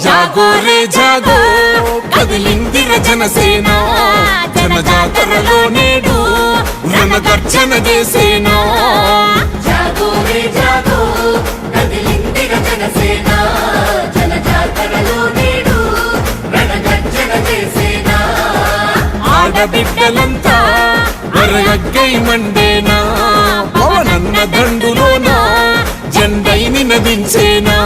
జాగో రే జాగో కదిలిందిర జనసేన జన జాతరలో నేడు రణగర్జన చేసేనా జాగో రే జాగో కదిలిందిర జనసేన జన జాతరలో నేడు రణగర్జన చేసేనా ఆడబిడ్డలంతా వరగై మండేనా పవనన్న దండులోన జెండై నినదించేనా